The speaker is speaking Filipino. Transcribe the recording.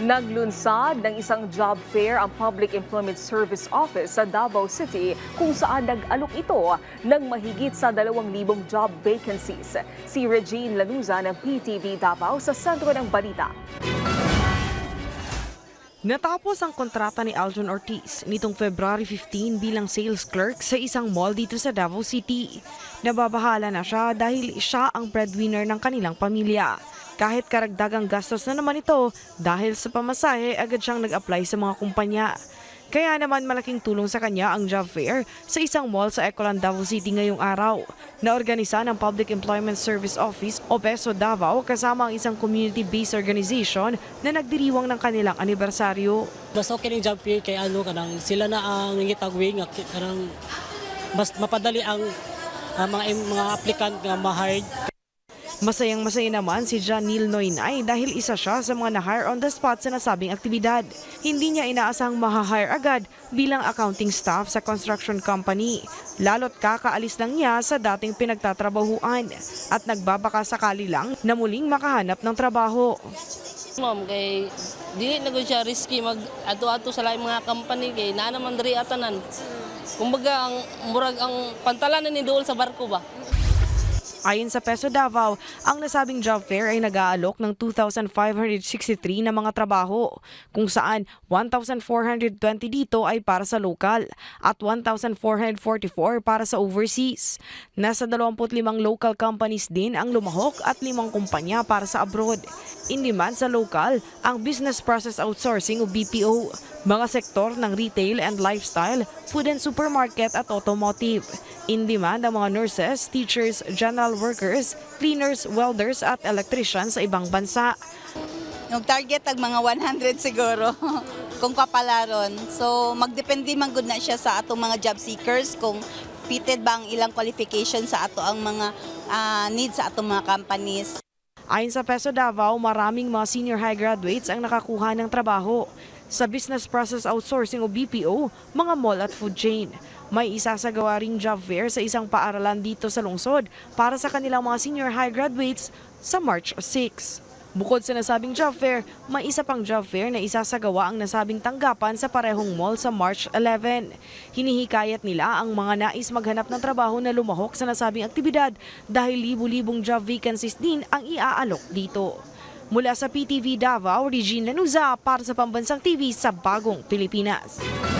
Naglunsad ng isang job fair ang Public Employment Service Office sa Davao City kung saan nag-alok ito ng mahigit sa 2,000 job vacancies. Si Regine Lanuza ng PTV Davao sa sentro ng balita. Natapos ang kontrata ni Aljon Ortiz nitong February 15 bilang sales clerk sa isang mall dito sa Davao City. Nababahala na siya dahil siya ang breadwinner ng kanilang pamilya. Kahit karagdagang gastos na naman ito dahil sa pamasahe, agad siyang nag-apply sa mga kumpanya. Kaya naman malaking tulong sa kanya ang job fair sa isang mall sa Ecoland, Davao City ngayong araw. Naorganisa ng Public Employment Service Office o PESO Davao kasama ang isang community-based organization na nagdiriwang ng kanilang anibersaryo. Mas okay ng job fair kay sila na ang ngitagwing kanang mas mapadali ang mga applicant nga ma-hired. Masayang-masaya naman si Janil Noynay dahil isa siya sa mga na-hire on the spot sa nasabing aktibidad. Hindi niya inaasahang ma-hire agad bilang accounting staff sa construction company. Lalo't kakaalis lang niya sa dating pinagtatrabahuan at nagbabaka sakali lang na muling makahanap ng trabaho. Ma'am, kay dili na gud siya risky mag-ato-ato sa laing mga company kay naa naman diri atanan. Kumbaga ang murag ang pantalan ni dool sa barko ba. Ayon sa PESO Davao, ang nasabing job fair ay nag-aalok ng 2,563 na mga trabaho, kung saan 1,420 dito ay para sa local at 1,444 para sa overseas. Nasa 25 local companies din ang lumahok at 5 kumpanya para sa abroad. In demand sa local, ang Business Process Outsourcing o BPO, mga sektor ng retail and lifestyle, food and supermarket at automotive. In demand ang mga nurses, teachers, general workers, cleaners, welders at electricians sa ibang bansa. Yung target ang mga 100 siguro kung kapalaron. So magdepende man gud na siya sa atong mga job seekers kung fitted ba ang ilang qualification sa ato ang mga needs sa atong mga companies. Ayon sa PESO Davao, maraming mga senior high graduates ang nakakuha ng trabaho sa Business Process Outsourcing o BPO, mga mall at food chain. May isasagawa ring job fair sa isang paaralan dito sa lungsod para sa kanilang mga senior high graduates sa March 6. Bukod sa nasabing job fair, may isa pang job fair na isasagawa ang nasabing tanggapan sa parehong mall sa March 11. Hinihikayat nila ang mga nais maghanap ng trabaho na lumahok sa nasabing aktibidad dahil libu-libong job vacancies din ang iaalok dito. Mula sa PTV Davao, Regine Lanuza para sa Pambansang TV sa Bagong Pilipinas.